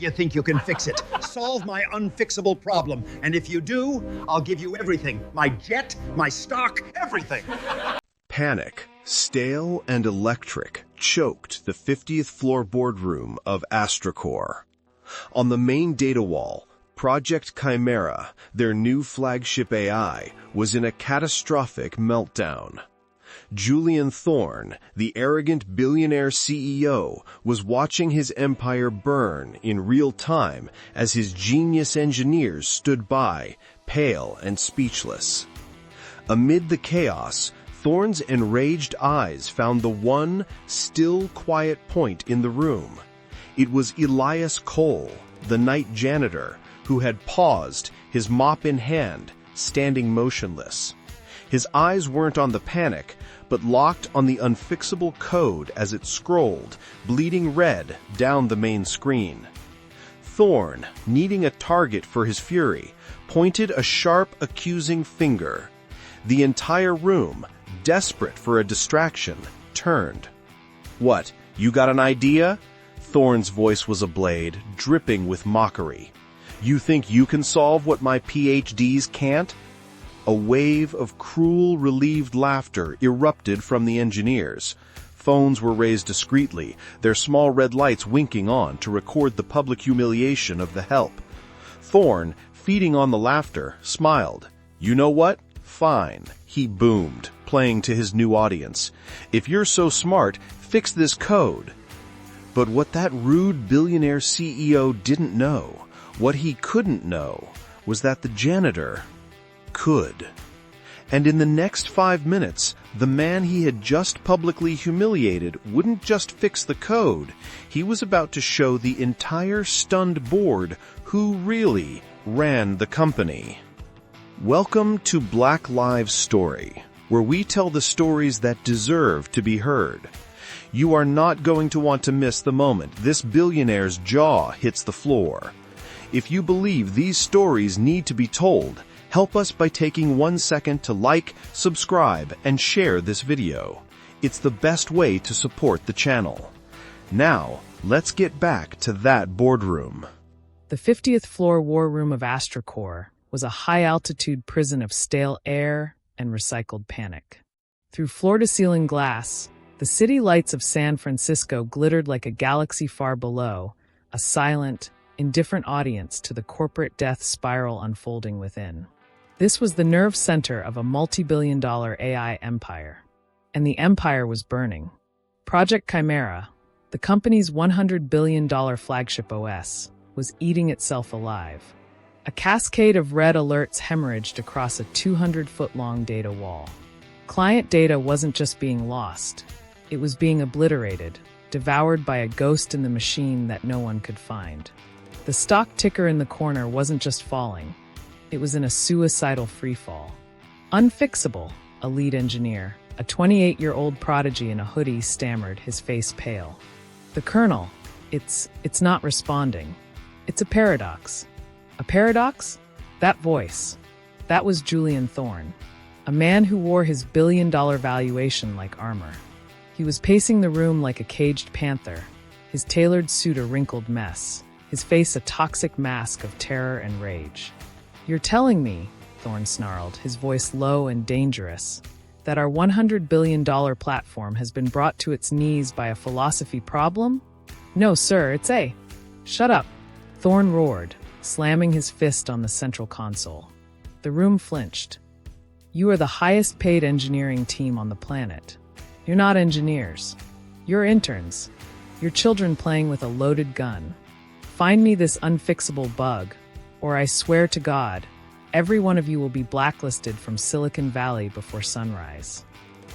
You think you can fix it? Solve my unfixable problem. And if you do, I'll give you everything. My jet, my stock, everything. Panic, stale and electric, choked the 50th floor boardroom of Astra-Core. On the main data wall, Project Chimera, their new flagship AI, was in a catastrophic meltdown. Julian Thorne, the arrogant billionaire CEO, was watching his empire burn in real time as his genius engineers stood by, pale and speechless. Amid the chaos, Thorne's enraged eyes found the one, still quiet point in the room. It was Elias Cole, the night janitor, who had paused, his mop in hand, standing motionless. His eyes weren't on the panic, but locked on the unfixable code as it scrolled, bleeding red, down the main screen. Thorne, needing a target for his fury, pointed a sharp, accusing finger. The entire room, desperate for a distraction, turned. "What, you got an idea?" Thorne's voice was a blade, dripping with mockery. "You think you can solve what my PhDs can't?" A wave of cruel, relieved laughter erupted from the engineers. Phones were raised discreetly, their small red lights winking on to record the public humiliation of the help. Thorne, feeding on the laughter, smiled. "You know what? Fine," he boomed, playing to his new audience. "If you're so smart, fix this code." But what that rude billionaire CEO didn't know, what he couldn't know, was that the janitor could. And in the next 5 minutes, the man he had just publicly humiliated wouldn't just fix the code. He was about to show the entire stunned board who really ran the company. Welcome to Black Lives Story, where we tell the stories that deserve to be heard. You are not going to want to miss the moment this billionaire's jaw hits the floor. If you believe these stories need to be told, help us by taking 1 second to like, subscribe, and share this video. It's the best way to support the channel. Now, let's get back to that boardroom. The 50th floor war room of Astra-Core was a high-altitude prison of stale air and recycled panic. Through floor-to-ceiling glass, the city lights of San Francisco glittered like a galaxy far below, a silent, indifferent audience to the corporate death spiral unfolding within. This was the nerve center of a multi-billion-dollar AI empire. And the empire was burning. Project Chimera, the company's $100 billion flagship OS, was eating itself alive. A cascade of red alerts hemorrhaged across a 200-foot-long data wall. Client data wasn't just being lost. It was being obliterated, devoured by a ghost in the machine that no one could find. The stock ticker in the corner wasn't just falling. It was in a suicidal freefall. Unfixable, a lead engineer, a 28-year-old prodigy in a hoodie, stammered, his face pale. "The Colonel, it's not responding. It's a paradox." A paradox? That voice. That was Julian Thorne, a man who wore his billion-dollar valuation like armor. He was pacing the room like a caged panther, his tailored suit a wrinkled mess, his face a toxic mask of terror and rage. "You're telling me," Thorne snarled, his voice low and dangerous, "that our $100 billion platform has been brought to its knees by a philosophy problem? No, sir, it's a—" "Shut up," Thorne roared, slamming his fist on the central console. The room flinched. "You are the highest-paid engineering team on the planet. You're not engineers. You're interns. You're children playing with a loaded gun. Find me this unfixable bug, or I swear to God, every one of you will be blacklisted from Silicon Valley before sunrise."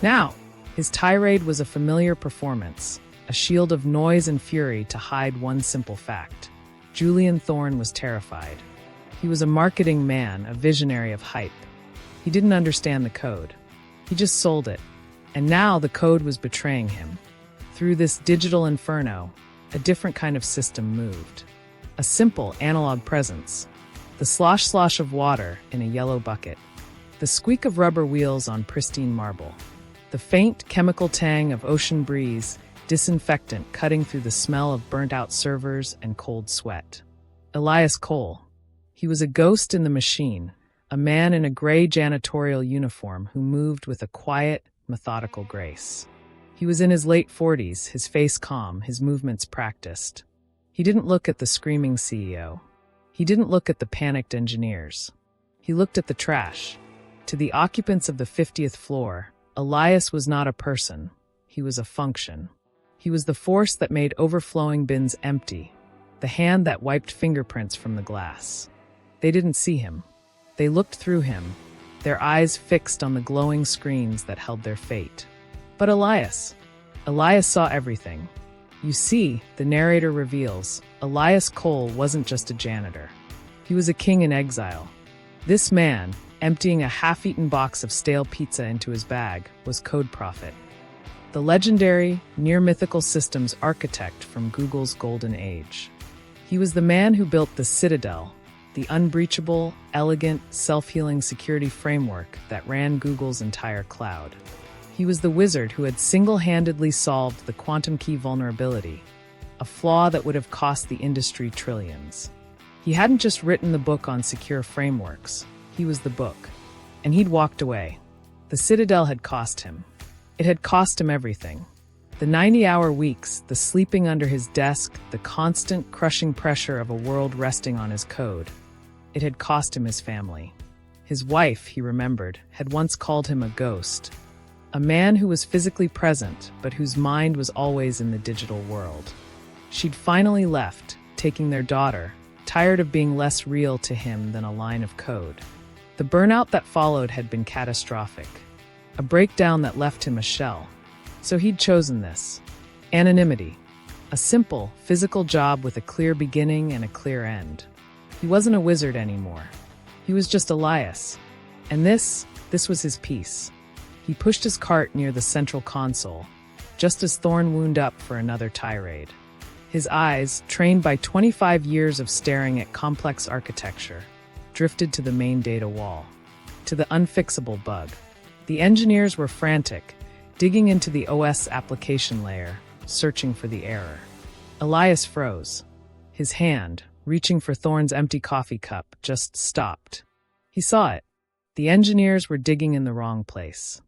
Now, his tirade was a familiar performance, a shield of noise and fury to hide one simple fact. Julian Thorne was terrified. He was a marketing man, a visionary of hype. He didn't understand the code. He just sold it. And now the code was betraying him. Through this digital inferno, a different kind of system moved. A simple analog presence. The slosh-slosh of water in a yellow bucket. The squeak of rubber wheels on pristine marble. The faint chemical tang of ocean breeze disinfectant cutting through the smell of burnt-out servers and cold sweat. Elias Cole. He was a ghost in the machine, a man in a gray janitorial uniform who moved with a quiet, methodical grace. He was in his late 40s, his face calm, his movements practiced. He didn't look at the screaming CEO. He didn't look at the panicked engineers. He looked at the trash. To the occupants of the 50th floor, Elias was not a person. He was a function. He was the force that made overflowing bins empty, the hand that wiped fingerprints from the glass. They didn't see him. They looked through him, their eyes fixed on the glowing screens that held their fate. But Elias saw everything. You see, the narrator reveals, Elias Cole wasn't just a janitor. He was a king in exile. This man, emptying a half-eaten box of stale pizza into his bag, was Code Prophet, the legendary, near-mythical systems architect from Google's golden age. He was the man who built the Citadel, the unbreachable, elegant, self-healing security framework that ran Google's entire cloud. He was the wizard who had single-handedly solved the quantum key vulnerability, a flaw that would have cost the industry trillions. He hadn't just written the book on secure frameworks, he was the book. And he'd walked away. The Citadel had cost him. It had cost him everything. The 90-hour weeks, the sleeping under his desk, the constant, crushing pressure of a world resting on his code. It had cost him his family. His wife, he remembered, had once called him a ghost. A man who was physically present, but whose mind was always in the digital world. She'd finally left, taking their daughter, tired of being less real to him than a line of code. The burnout that followed had been catastrophic. A breakdown that left him a shell. So he'd chosen this. Anonymity. A simple, physical job with a clear beginning and a clear end. He wasn't a wizard anymore. He was just Elias. And this was his piece. He pushed his cart near the central console, just as Thorne wound up for another tirade. His eyes, trained by 25 years of staring at complex architecture, drifted to the main data wall, to the unfixable bug. The engineers were frantic, digging into the OS application layer, searching for the error. Elias froze. His hand, reaching for Thorne's empty coffee cup, just stopped. He saw it. The engineers were digging in the wrong place.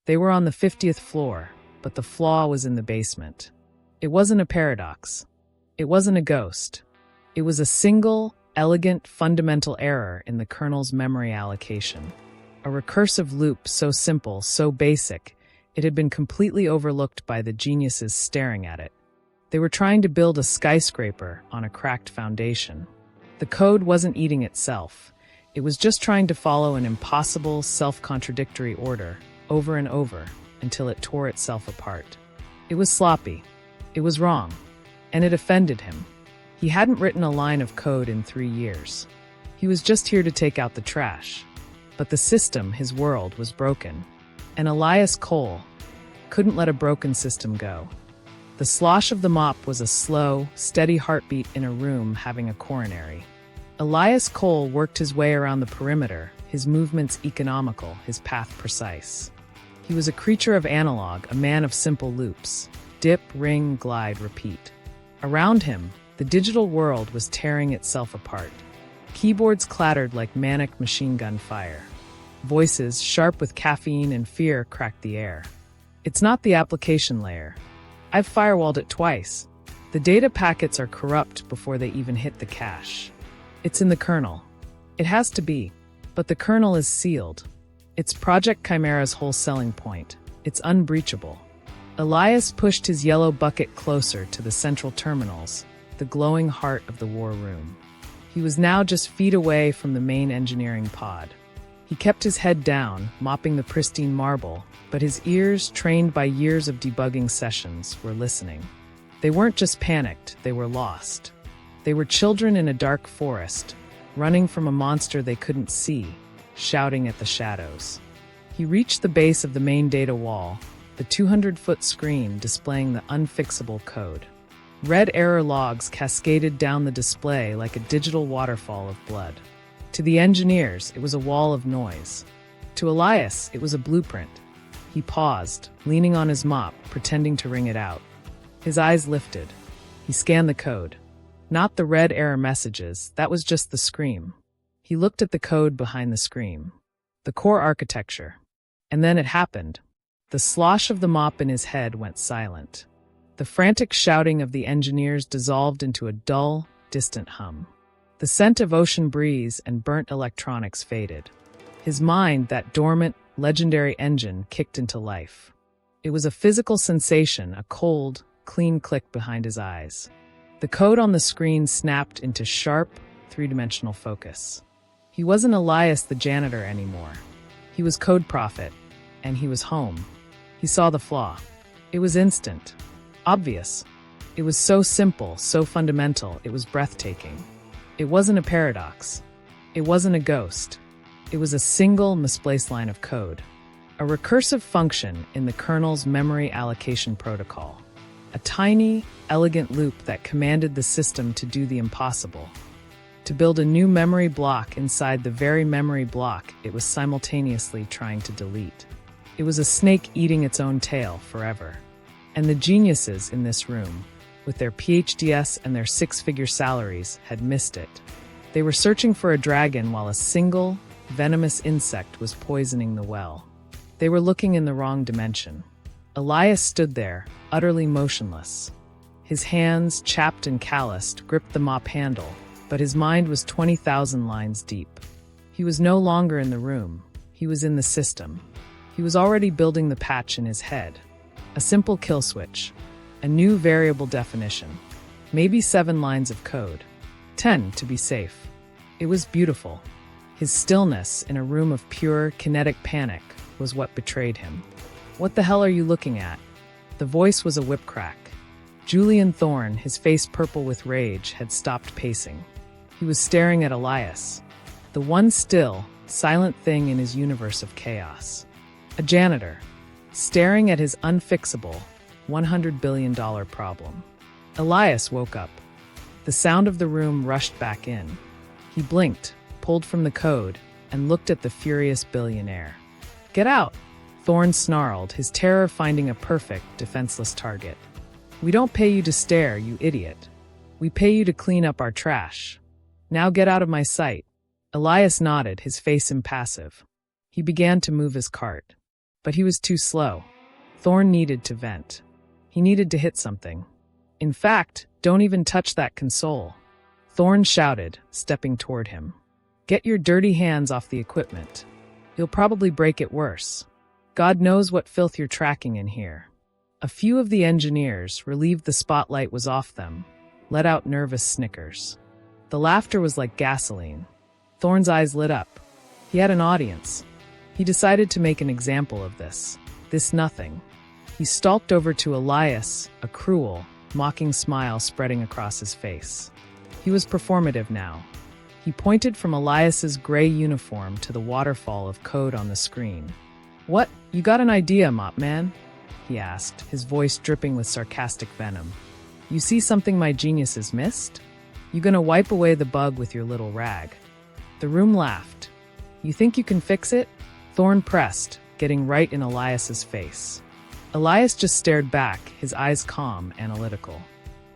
They were on the 50th floor, but the flaw was in the basement. It wasn't a paradox. It wasn't a ghost. It was a single, elegant, fundamental error in the kernel's memory allocation. A recursive loop so simple, so basic, it had been completely overlooked by the geniuses staring at it. They were trying to build a skyscraper on a cracked foundation. The code wasn't eating itself. It was just trying to follow an impossible, self-contradictory order, over and over, until it tore itself apart. It was sloppy. It was wrong. And it offended him. He hadn't written a line of code in 3 years. He was just here to take out the trash. But the system, his world, was broken. And Elias Cole couldn't let a broken system go. The slosh of the mop was a slow, steady heartbeat in a room having a coronary. Elias Cole worked his way around the perimeter, his movements economical, his path precise. He was a creature of analog, a man of simple loops. Dip, ring, glide, repeat. Around him, the digital world was tearing itself apart. Keyboards clattered like manic machine gun fire. Voices, sharp with caffeine and fear, cracked the air. It's not the application layer. I've firewalled it twice. The data packets are corrupt before they even hit the cache. It's in the kernel. It has to be. But the kernel is sealed. It's Project Chimera's whole selling point. It's unbreachable. Elias pushed his yellow bucket closer to the central terminals, the glowing heart of the war room. He was now just feet away from the main engineering pod. He kept his head down, mopping the pristine marble, but his ears, trained by years of debugging sessions, were listening. They weren't just panicked, they were lost. They were children in a dark forest, running from a monster they couldn't see, shouting at the shadows. He reached the base of the main data wall, the 200-foot screen displaying the unfixable code. Red error logs cascaded down the display like a digital waterfall of blood. To the engineers, it was a wall of noise. To Elias, it was a blueprint. He paused, leaning on his mop, pretending to wring it out. His eyes lifted. He scanned the code. Not the red error messages, that was just the scream. He looked at the code behind the scream. The core architecture. And then it happened. The slosh of the mop in his head went silent. The frantic shouting of the engineers dissolved into a dull, distant hum. The scent of ocean breeze and burnt electronics faded. His mind, that dormant, legendary engine, kicked into life. It was a physical sensation, a cold, clean click behind his eyes. The code on the screen snapped into sharp, three-dimensional focus. He wasn't Elias the janitor anymore. He was Code Prophet, and he was home. He saw the flaw. It was instant. Obvious. It was so simple, so fundamental, it was breathtaking. It wasn't a paradox. It wasn't a ghost. It was a single, misplaced line of code. A recursive function in the kernel's memory allocation protocol. A tiny, elegant loop that commanded the system to do the impossible. To build a new memory block inside the very memory block it was simultaneously trying to delete. It was a snake eating its own tail forever. And the geniuses in this room, with their PhDs and their six-figure salaries, had missed it. They were searching for a dragon while a single, venomous insect was poisoning the well. They were looking in the wrong dimension. Elias stood there, utterly motionless. His hands, chapped and calloused, gripped the mop handle, but his mind was 20,000 lines deep. He was no longer in the room. He was in the system. He was already building the patch in his head. A simple kill switch. A new variable definition. Maybe 7 lines of code. 10 to be safe. It was beautiful. His stillness in a room of pure, kinetic panic was what betrayed him. "What the hell are you looking at?" The voice was a whip crack. Julian Thorne, his face purple with rage, had stopped pacing. He was staring at Elias, the one still, silent thing in his universe of chaos. A janitor, staring at his unfixable, $100 billion problem. Elias woke up. The sound of the room rushed back in. He blinked, pulled from the code, and looked at the furious billionaire. "Get out!" Thorne snarled, his terror finding a perfect, defenseless target. "We don't pay you to stare, you idiot. We pay you to clean up our trash. Now get out of my sight." Elias nodded, his face impassive. He began to move his cart. But he was too slow. Thorne needed to vent. He needed to hit something. "In fact, don't even touch that console." Thorne shouted, stepping toward him. "Get your dirty hands off the equipment. You'll probably break it worse. God knows what filth you're tracking in here." A few of the engineers, relieved the spotlight was off them, let out nervous snickers. The laughter was like gasoline. Thorne's eyes lit up. He had an audience. He decided to make an example of this nothing. He stalked over to Elias, a cruel, mocking smile spreading across his face. He was performative now. He pointed from Elias's gray uniform to the waterfall of code on the screen. "What, you got an idea, Mop Man?" he asked, his voice dripping with sarcastic venom. "You see something my geniuses missed? You gonna wipe away the bug with your little rag?" The room laughed. "You think you can fix it?" Thorne pressed, getting right in Elias's face. Elias just stared back, his eyes calm, analytical.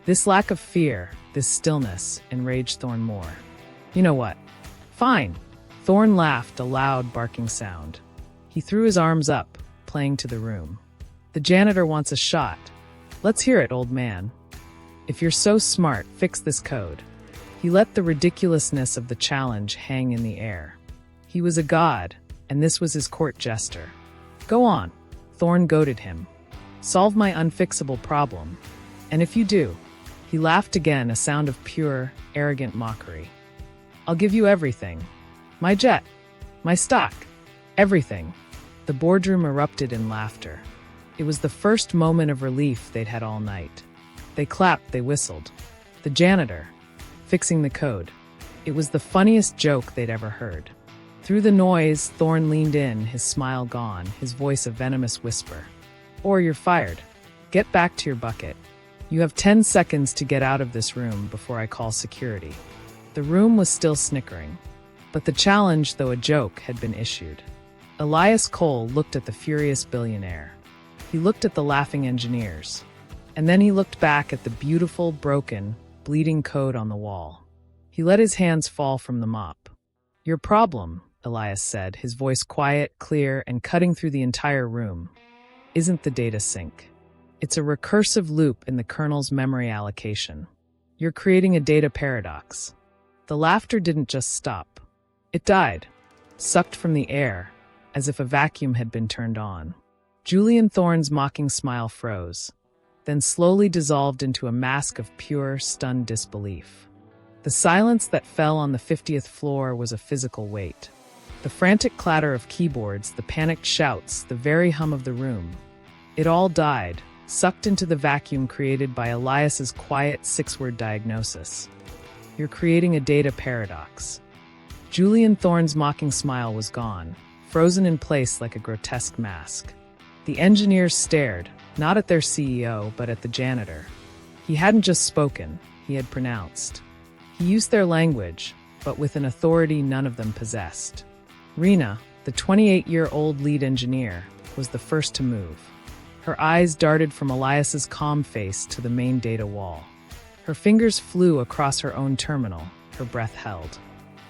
This lack of fear, this stillness, enraged Thorne more. "You know what? Fine." Thorne laughed, a loud, barking sound. He threw his arms up, playing to the room. "The janitor wants a shot. Let's hear it, old man. If you're so smart, fix this code." He let the ridiculousness of the challenge hang in the air. He was a god, and this was his court jester. "Go on," Thorne goaded him. "Solve my unfixable problem. And if you do," he laughed again, a sound of pure, arrogant mockery, "I'll give you everything. My jet, my stock, everything." The boardroom erupted in laughter. It was the first moment of relief they'd had all night. They clapped, they whistled. The janitor, fixing the code. It was the funniest joke they'd ever heard. Through the noise, Thorne leaned in, his smile gone, his voice a venomous whisper. "Or you're fired. Get back to your bucket. You have 10 seconds to get out of this room before I call security." The room was still snickering. But the challenge, though a joke, had been issued. Elias Cole looked at the furious billionaire. He looked at the laughing engineers. And then he looked back at the beautiful, broken, bleeding code on the wall. He let his hands fall from the mop. "Your problem," Elias said, his voice quiet, clear, and cutting through the entire room, "isn't the data sync. It's a recursive loop in the kernel's memory allocation. You're creating a data paradox." The laughter didn't just stop. It died, sucked from the air, as if a vacuum had been turned on. Julian Thorne's mocking smile froze, then slowly dissolved into a mask of pure, stunned disbelief. The silence that fell on the 50th floor was a physical weight. The frantic clatter of keyboards, the panicked shouts, the very hum of the room. It all died, sucked into the vacuum created by Elias's quiet six-word diagnosis. "You're creating a data paradox." Julian Thorne's mocking smile was gone, frozen in place like a grotesque mask. The engineers stared, not at their CEO, but at the janitor. He hadn't just spoken, he had pronounced. He used their language, but with an authority none of them possessed. Rena, the 28-year-old lead engineer, was the first to move. Her eyes darted from Elias's calm face to the main data wall. Her fingers flew across her own terminal, her breath held.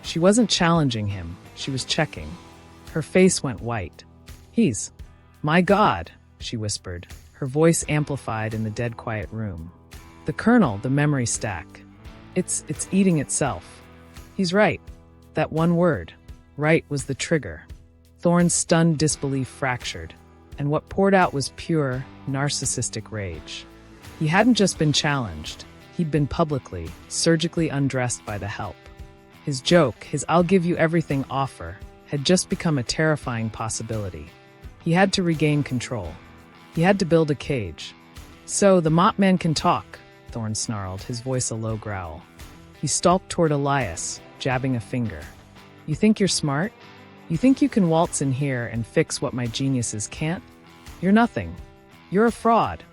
She wasn't challenging him, she was checking. Her face went white. My God," she whispered, her voice amplified in the dead quiet room. "The kernel, the memory stack. It's eating itself." He's right. That one word, right, was the trigger. Thorne's stunned disbelief fractured, and what poured out was pure, narcissistic rage. He hadn't just been challenged, he'd been publicly, surgically undressed by the help. His joke, his "I'll give you everything" offer, had just become a terrifying possibility. He had to regain control. He had to build a cage. "So, the mop man can talk," Thorne snarled, his voice a low growl. He stalked toward Elias, jabbing a finger. "You think you're smart? You think you can waltz in here and fix what my geniuses can't? You're nothing. You're a fraud."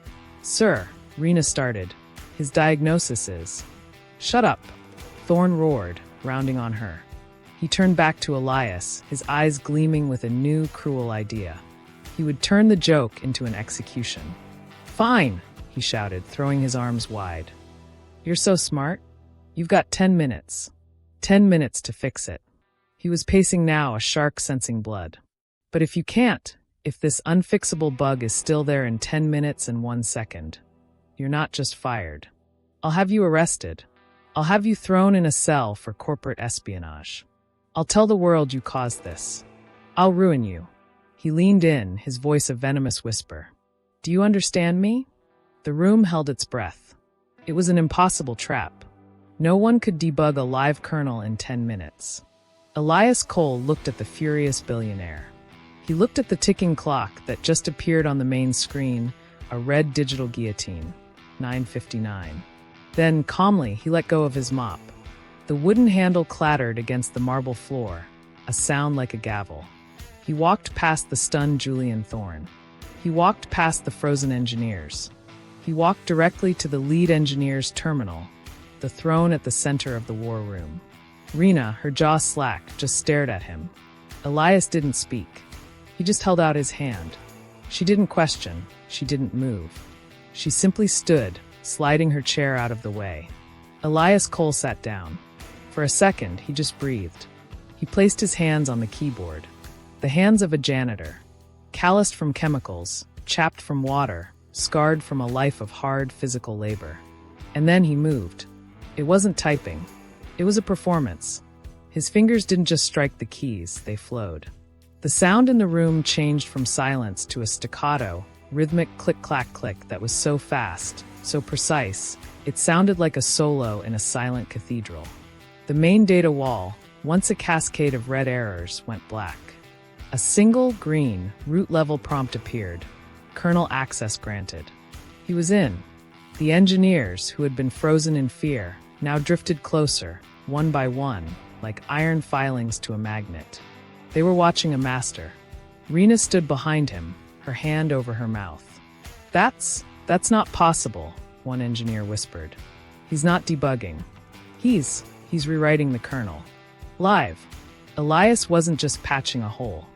"Sir," Rena started, "his diagnosis is—" "Shut up," Thorne roared, rounding on her. He turned back to Elias, his eyes gleaming with a new, cruel idea. He would turn the joke into an execution. "Fine," he shouted, throwing his arms wide. "You're so smart. You've got 10 minutes. 10 minutes to fix it." He was pacing now, a shark sensing blood. "But if you can't, if this unfixable bug is still there in 10 minutes and 1 second, you're not just fired. I'll have you arrested. I'll have you thrown in a cell for corporate espionage. I'll tell the world you caused this. I'll ruin you." He leaned in, his voice a venomous whisper. "Do you understand me?" The room held its breath. It was an impossible trap. No one could debug a live kernel in 10 minutes. Elias Cole looked at the furious billionaire. He looked at the ticking clock that just appeared on the main screen, a red digital guillotine, 9:59. Then, calmly, he let go of his mop. The wooden handle clattered against the marble floor, a sound like a gavel. He walked past the stunned Julian Thorne. He walked past the frozen engineers. He walked directly to the lead engineer's terminal, the throne at the center of the war room. Rena, her jaw slack, just stared at him. Elias didn't speak. He just held out his hand. She didn't question. She didn't move. She simply stood, sliding her chair out of the way. Elias Cole sat down. For a second, he just breathed. He placed his hands on the keyboard. The hands of a janitor, calloused from chemicals, chapped from water, scarred from a life of hard physical labor. And then he moved. It wasn't typing. It was a performance. His fingers didn't just strike the keys, they flowed. The sound in the room changed from silence to a staccato, rhythmic click-clack-click that was so fast, so precise, it sounded like a solo in a silent cathedral. The main data wall, once a cascade of red errors, went black. A single green, root-level prompt appeared. Kernel access granted. He was in. The engineers, who had been frozen in fear, now drifted closer, one by one, like iron filings to a magnet. They were watching a master. Rena stood behind him, her hand over her mouth. That's not possible," one engineer whispered. "He's not debugging. He's rewriting the kernel. Live." Elias wasn't just patching a hole.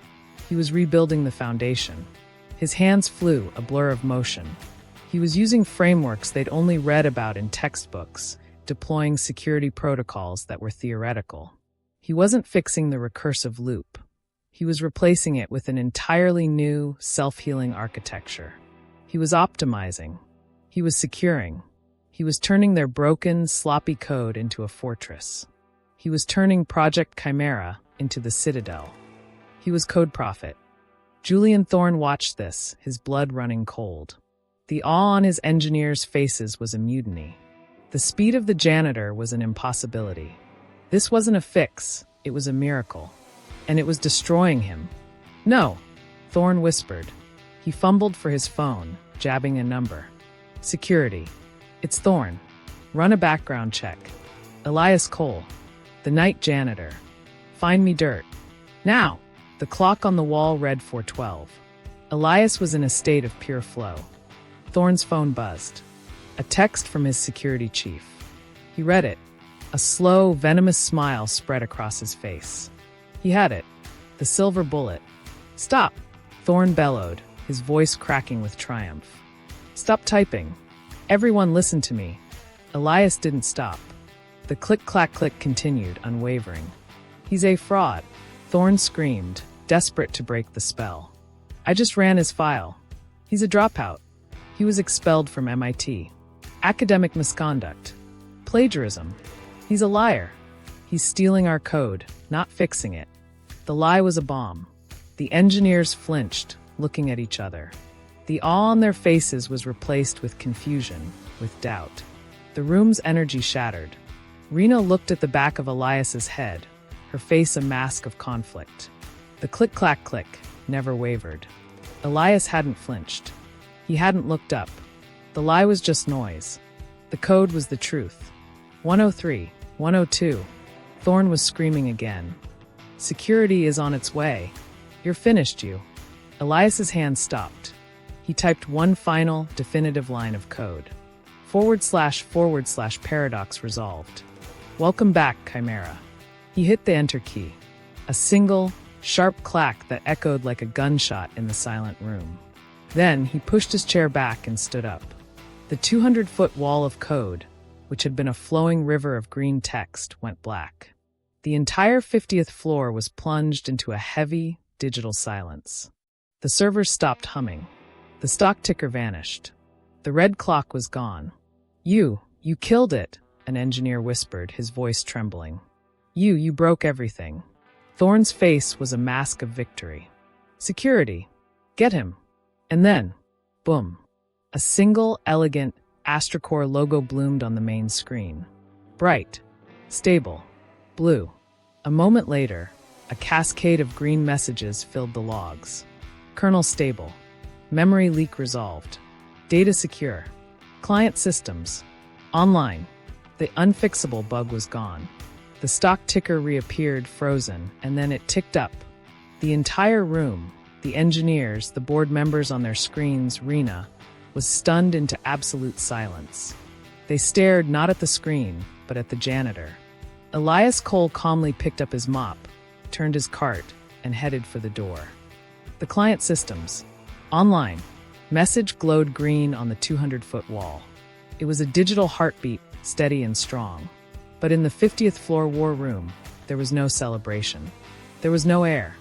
He was rebuilding the foundation. His hands flew, a blur of motion. He was using frameworks they'd only read about in textbooks, deploying security protocols that were theoretical. He wasn't fixing the recursive loop. He was replacing it with an entirely new, self-healing architecture. He was optimizing. He was securing. He was turning their broken, sloppy code into a fortress. He was turning Project Chimera into the Citadel. He was Code Prophet. Julian Thorne watched this, his blood running cold. The awe on his engineers' faces was a mutiny. The speed of the janitor was an impossibility. This wasn't a fix, it was a miracle. And it was destroying him. No, Thorne whispered. He fumbled for his phone, jabbing a number. Security. It's Thorne. Run a background check. Elias Cole. The night janitor. Find me dirt. Now! The clock on the wall read 4:12. Elias was in a state of pure flow. Thorne's phone buzzed. A text from his security chief. He read it. A slow, venomous smile spread across his face. He had it. The silver bullet. Stop! Thorne bellowed, his voice cracking with triumph. Stop typing. Everyone listen to me. Elias didn't stop. The click-clack-click continued, unwavering. He's a fraud. Thorne screamed, desperate to break the spell. I just ran his file. He's a dropout. He was expelled from MIT. Academic misconduct. Plagiarism. He's a liar. He's stealing our code, not fixing it. The lie was a bomb. The engineers flinched, looking at each other. The awe on their faces was replaced with confusion, with doubt. The room's energy shattered. Rena looked at the back of Elias's head, her face a mask of conflict. The click-clack-click never wavered. Elias hadn't flinched. He hadn't looked up. The lie was just noise. The code was the truth. 103, 102. Thorne was screaming again. Security is on its way. You're finished, you. Elias's hand stopped. He typed one final, definitive line of code. // paradox resolved. Welcome back, Chimera. He hit the enter key. A single, sharp clack that echoed like a gunshot in the silent room. Then he pushed his chair back and stood up. The 200-foot wall of code, which had been a flowing river of green text, went black. The entire 50th floor was plunged into a heavy, digital silence. The servers stopped humming. The stock ticker vanished. The red clock was gone. You killed it, an engineer whispered, his voice trembling. You broke everything. Thorne's face was a mask of victory. Security. Get him. And then, boom. A single, elegant Astra-Core logo bloomed on the main screen. Bright. Stable. Blue. A moment later, a cascade of green messages filled the logs. Kernel stable. Memory leak resolved. Data secure. Client systems. Online. The unfixable bug was gone. The stock ticker reappeared frozen, and then it ticked up. The entire room, the engineers, the board members on their screens, Rena, was stunned into absolute silence. They stared not at the screen, but at the janitor. Elias Cole calmly picked up his mop, turned his cart, and headed for the door. The client systems. Online. Message glowed green on the 200-foot wall. It was a digital heartbeat, steady and strong. But in the 50th floor war room, there was no celebration. There was no air.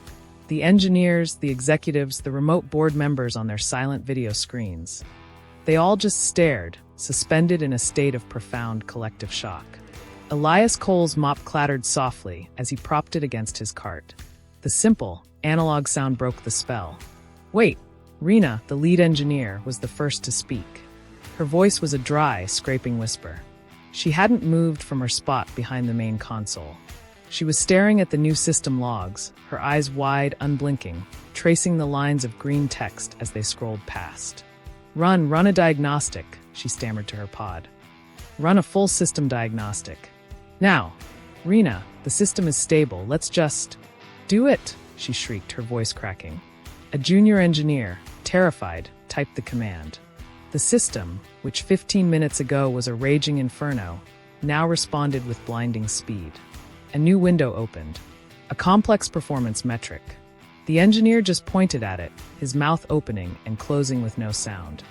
The engineers, the executives, the remote board members on their silent video screens. They all just stared, suspended in a state of profound collective shock. Elias Cole's mop clattered softly as he propped it against his cart. The simple, analog sound broke the spell. Wait, Rena, the lead engineer, was the first to speak. Her voice was a dry, scraping whisper. She hadn't moved from her spot behind the main console. She was staring at the new system logs, her eyes wide, unblinking, tracing the lines of green text as they scrolled past. Run a diagnostic, she stammered to her pod. Run a full system diagnostic. Now, Rena, the system is stable, let's just... Do it, she shrieked, her voice cracking. A junior engineer, terrified, typed the command. The system, which 15 minutes ago was a raging inferno, now responded with blinding speed. A new window opened. A complex performance metric. The engineer just pointed at it, his mouth opening and closing with no sound.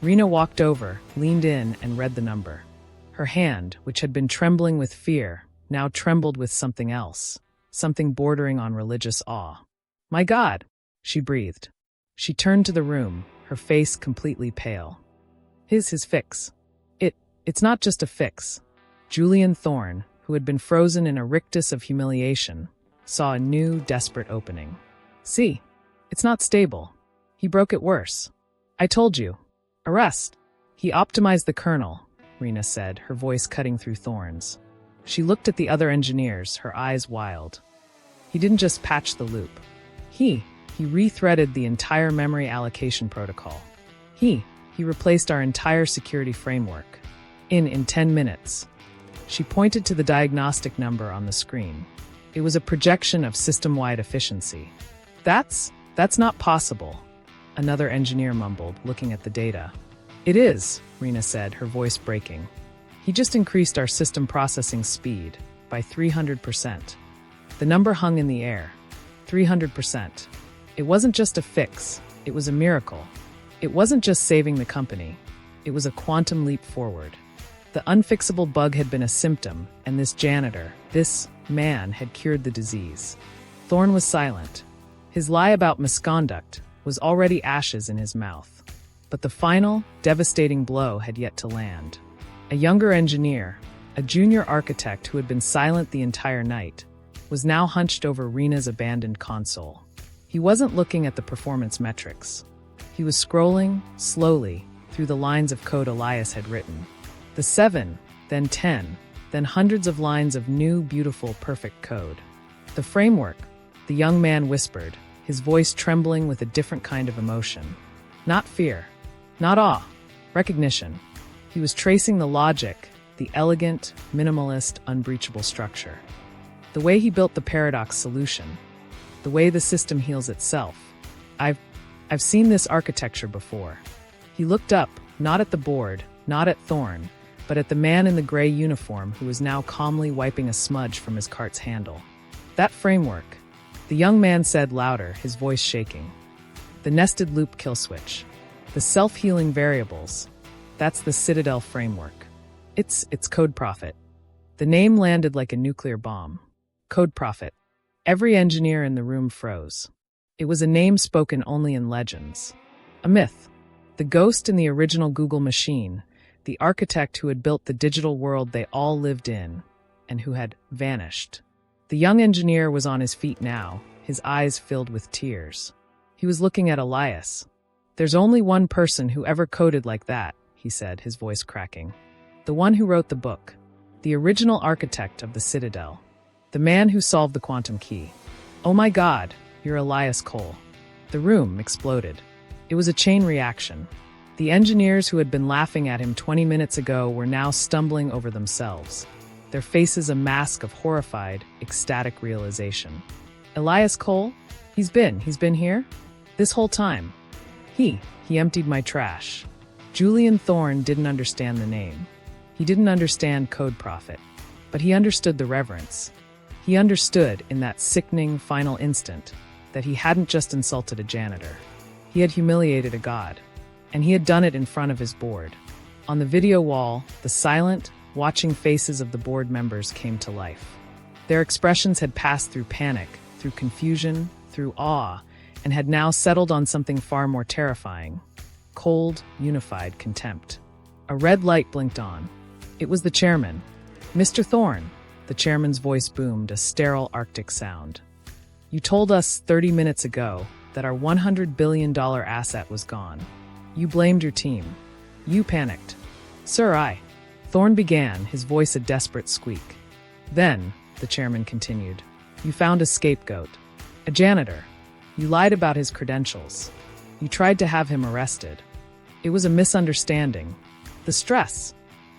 Rena walked over, leaned in, and read the number. Her hand, which had been trembling with fear, now trembled with something else, something bordering on religious awe. "My God," she breathed. She turned to the room, her face completely pale. His fix. It's not just a fix. Julian Thorne, who had been frozen in a rictus of humiliation, saw a new, desperate opening. "See, it's not stable. He broke it worse. I told you. Arrest." "He optimized the kernel," Rena said, her voice cutting through thorns. She looked at the other engineers, her eyes wild. "He didn't just patch the loop. He rethreaded the entire memory allocation protocol. He replaced our entire security framework. In 10 minutes. She pointed to the diagnostic number on the screen. It was a projection of system-wide efficiency. That's not possible," another engineer mumbled, looking at the data. "It is," Rena said, her voice breaking. "He just increased our system processing speed by 300%. The number hung in the air. 300%. It wasn't just a fix, it was a miracle. It wasn't just saving the company, it was a quantum leap forward. The unfixable bug had been a symptom, and this janitor, this man, had cured the disease." Thorne was silent. His lie about misconduct was already ashes in his mouth. But the final, devastating blow had yet to land. A younger engineer, a junior architect who had been silent the entire night, was now hunched over Rena's abandoned console. He wasn't looking at the performance metrics. He was scrolling, slowly, through the lines of code Elias had written. The 7, then 10, then hundreds of lines of new, beautiful, perfect code. "The framework," the young man whispered, his voice trembling with a different kind of emotion. Not fear, not awe, recognition. He was tracing the logic, the elegant, minimalist, unbreachable structure. The way he built the paradox solution, the way the system heals itself. I've seen this architecture before." He looked up, not at the board, not at Thorne, but at the man in the gray uniform who was now calmly wiping a smudge from his cart's handle. "That framework," the young man said louder, his voice shaking. "The nested loop kill switch. The self-healing variables. That's the Citadel framework. It's Code Prophet." The name landed like a nuclear bomb. Code Prophet. Every engineer in the room froze. It was a name spoken only in legends. A myth. The ghost in the original Google machine, the architect who had built the digital world they all lived in, and who had vanished. The young engineer was on his feet now, his eyes filled with tears. He was looking at Elias. "There's only one person who ever coded like that," he said, his voice cracking. "The one who wrote the book. The original architect of the Citadel. The man who solved the quantum key. Oh my God, you're Elias Cole." The room exploded. It was a chain reaction. The engineers who had been laughing at him 20 minutes ago were now stumbling over themselves, their faces a mask of horrified, ecstatic realization. "Elias Cole? He's been here? This whole time? He emptied my trash." Julian Thorne didn't understand the name. He didn't understand Code Prophet, but he understood the reverence. He understood, in that sickening final instant, that he hadn't just insulted a janitor. He had humiliated a god. And he had done it in front of his board. On the video wall, the silent, watching faces of the board members came to life. Their expressions had passed through panic, through confusion, through awe, and had now settled on something far more terrifying. Cold, unified contempt. A red light blinked on. It was the chairman. "Mr. Thorne," the chairman's voice boomed, a sterile Arctic sound. "You told us 30 minutes ago that our $100 billion asset was gone. You blamed your team. You panicked." "Sir, Thorne began, his voice a desperate squeak. "Then," the chairman continued, "you found a scapegoat. A janitor. You lied about his credentials. You tried to have him arrested. It was a misunderstanding. The stress.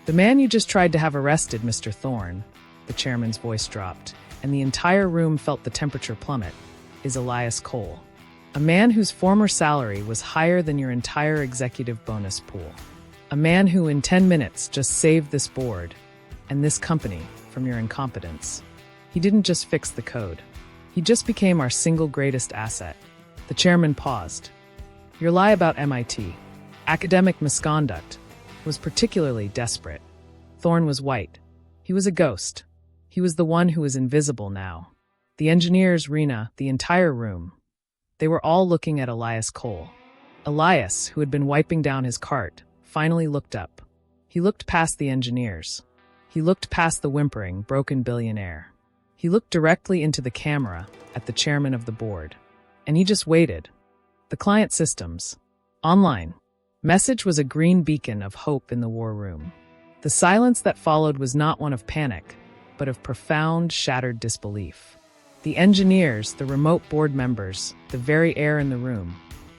The man you just tried to have arrested, Mr. Thorne," the chairman's voice dropped, and the entire room felt the temperature plummet, "is Elias Cole. A man whose former salary was higher than your entire executive bonus pool. A man who in 10 minutes just saved this board and this company from your incompetence. He didn't just fix the code. He just became our single greatest asset." The chairman paused. "Your lie about MIT. Academic misconduct was particularly desperate. Thorne was white. He was a ghost. He was the one who was invisible now. The engineers, Rena, the entire room. They were all looking at Elias Cole. Elias, who had been wiping down his cart, finally looked up. He looked past the engineers. He looked past the whimpering, broken billionaire. He looked directly into the camera at the chairman of the board. And he just waited. The client systems. Online. Message was a green beacon of hope in the war room. The silence that followed was not one of panic, but of profound, shattered disbelief. The engineers, the remote board members, the very air in the room,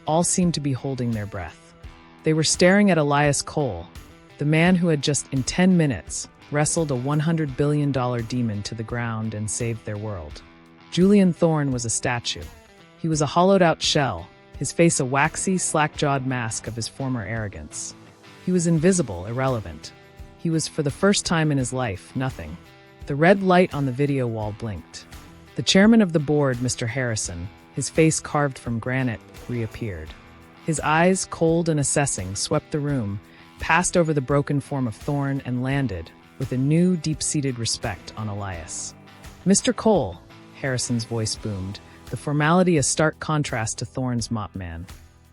all seemed to be holding their breath. They were staring at Elias Cole, the man who had just in 10 minutes wrestled a $100 billion demon to the ground and saved their world. Julian Thorne was a statue. He was a hollowed-out shell, his face a waxy, slack-jawed mask of his former arrogance. He was invisible, irrelevant. He was, for the first time in his life, nothing. The red light on the video wall blinked. The chairman of the board, Mr. Harrison, his face carved from granite, reappeared. His eyes, cold and assessing, swept the room, passed over the broken form of Thorne, and landed, with a new, deep-seated respect, on Elias. "Mr. Cole," Harrison's voice boomed, the formality a stark contrast to Thorne's mop man.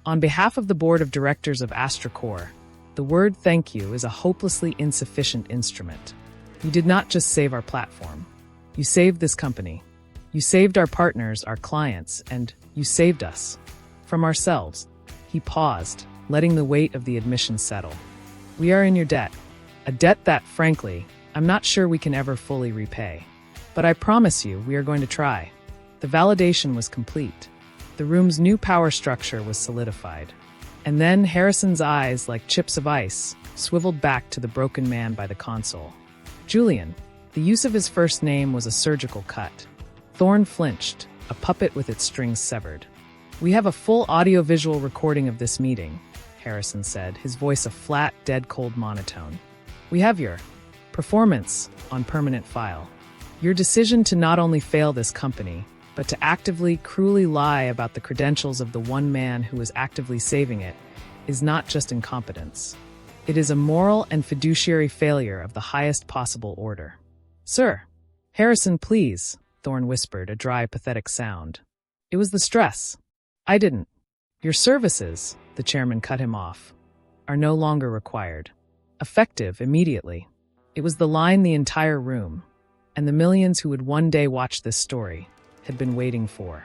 "On behalf of the board of directors of Astra-Core, the word thank you is a hopelessly insufficient instrument. You did not just save our platform. You saved this company. You saved our partners, our clients, and you saved us. From ourselves." He paused, letting the weight of the admission settle. "We are in your debt. A debt that, frankly, I'm not sure we can ever fully repay. But I promise you, we are going to try." The validation was complete. The room's new power structure was solidified. And then Harrison's eyes, like chips of ice, swiveled back to the broken man by the console. Julian. The use of his first name was a surgical cut. Thorne flinched, a puppet with its strings severed. "We have a full audio-visual recording of this meeting," Harrison said, his voice a flat, dead-cold monotone. "We have your performance on permanent file. Your decision to not only fail this company, but to actively, cruelly lie about the credentials of the one man who is actively saving it is not just incompetence. It is a moral and fiduciary failure of the highest possible order." "Sir." "Harrison, please," Thorne whispered, a dry, pathetic sound. "It was the stress. I didn't. Your services," the chairman cut him off, "are no longer required. Effective immediately." It was the line the entire room, and the millions who would one day watch this story, had been waiting for.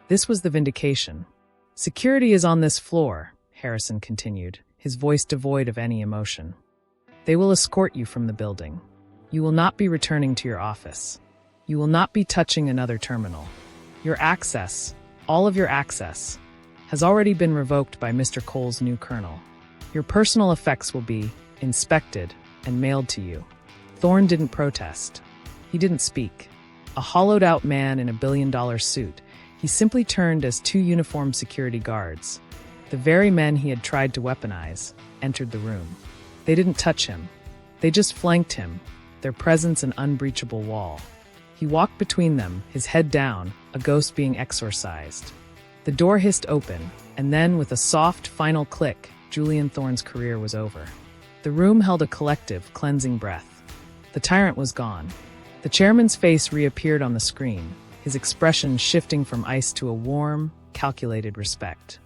This was the vindication. "Security is on this floor," Harrison continued, his voice devoid of any emotion. "They will escort you from the building. You will not be returning to your office. You will not be touching another terminal. Your access, all of your access, has already been revoked by Mr. Cole's new colonel. Your personal effects will be inspected and mailed to you." Thorne didn't protest. He didn't speak. A hollowed-out man in a billion-dollar suit, he simply turned as two uniformed security guards, the very men he had tried to weaponize, entered the room. They didn't touch him. They just flanked him, their presence an unbreachable wall. He walked between them, his head down, a ghost being exorcised. The door hissed open, and then, with a soft, final click, Julian Thorne's career was over. The room held a collective, cleansing breath. The tyrant was gone. The chairman's face reappeared on the screen, his expression shifting from ice to a warm, calculated respect.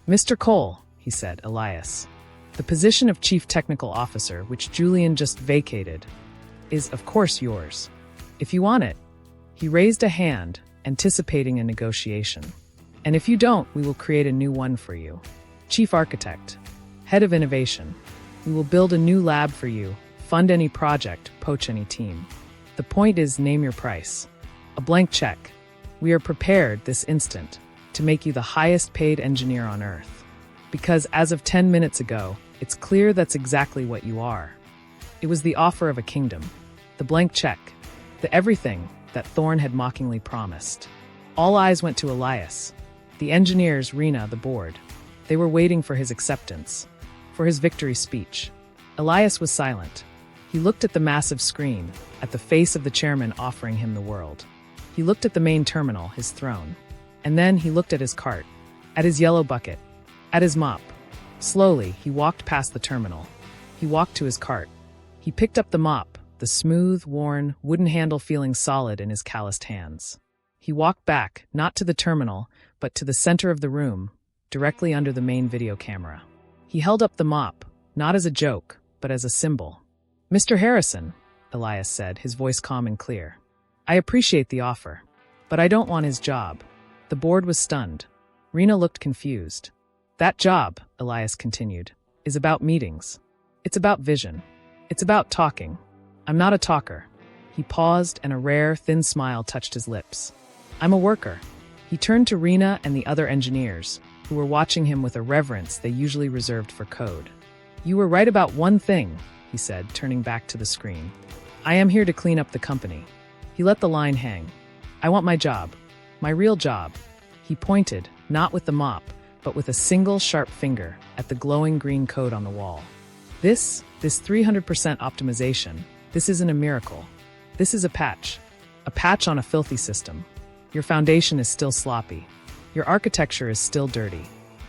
"Mr. Cole," he said, "Elias, the position of Chief Technical Officer, which Julian just vacated, is, of course, yours. If you want it." He raised a hand, anticipating a negotiation. "And if you don't, we will create a new one for you. Chief Architect, Head of Innovation. We will build a new lab for you, fund any project, poach any team. The point is, name your price. A blank check. We are prepared, this instant, to make you the highest paid engineer on Earth. Because as of 10 minutes ago, it's clear that's exactly what you are." It was the offer of a kingdom. The blank check. The everything that Thorne had mockingly promised. All eyes went to Elias. The engineers, Rena, the board. They were waiting for his acceptance, for his victory speech. Elias was silent. He looked at the massive screen, at the face of the chairman offering him the world. He looked at the main terminal, his throne. And then he looked at his cart, at his yellow bucket, at his mop. Slowly, he walked past the terminal. He walked to his cart. He picked up the mop, the smooth, worn, wooden handle feeling solid in his calloused hands. He walked back, not to the terminal, but to the center of the room, directly under the main video camera. He held up the mop, not as a joke, but as a symbol. "Mr. Harrison," Elias said, his voice calm and clear. "I appreciate the offer, but I don't want his job." The board was stunned. Rena looked confused. "That job," Elias continued, "is about meetings. It's about vision. It's about talking. I'm not a talker." He paused, and a rare, thin smile touched his lips. "I'm a worker." He turned to Rena and the other engineers, who were watching him with a reverence they usually reserved for code. "You were right about one thing," he said, turning back to the screen. "I am here to clean up the company." He let the line hang. "I want my job. My real job." He pointed, not with the mop, but with a single sharp finger, at the glowing green code on the wall. This 300% optimization, this isn't a miracle. This is a patch on a filthy system. Your foundation is still sloppy. Your architecture is still dirty.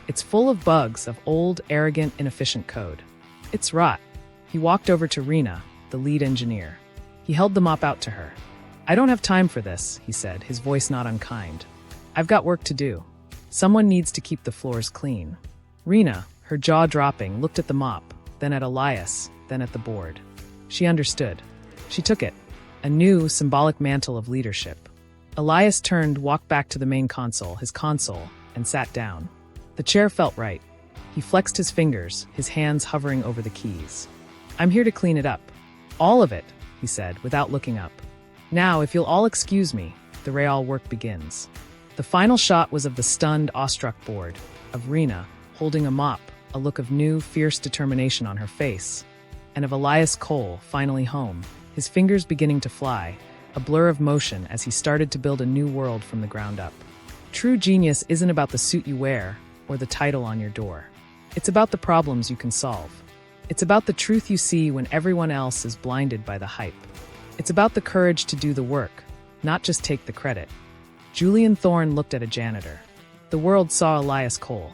It's full of bugs of old, arrogant, inefficient code. It's rot. He walked over to Rena, the lead engineer. He held the mop out to her. "I don't have time for this," he said, his voice not unkind. "I've got work to do. Someone needs to keep the floors clean." Rena, her jaw dropping, looked at the mop, then at Elias, then at the board. She understood. She took it, a new, symbolic mantle of leadership. Elias turned, walked back to the main console, and sat down. The chair felt right. He flexed his fingers, his hands hovering over the keys. "I'm here to clean it up. All of it," he said, without looking up. "Now, if you'll all excuse me, the real work begins." The final shot was of the stunned, awestruck board, of Rena, holding a mop, a look of new, fierce determination on her face, and of Elias Cole, finally home, his fingers beginning to fly, a blur of motion as he started to build a new world from the ground up. True genius isn't about the suit you wear or the title on your door. It's about the problems you can solve. It's about the truth you see when everyone else is blinded by the hype. It's about the courage to do the work, not just take the credit. Julian Thorne looked at a janitor. The world saw Elias Cole.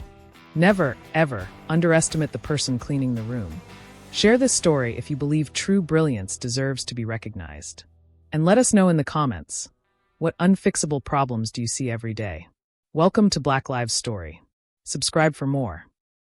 Never, ever underestimate the person cleaning the room. Share this story if you believe true brilliance deserves to be recognized. And let us know in the comments, what unfixable problems do you see every day? Welcome to Black Lives Story. Subscribe for more.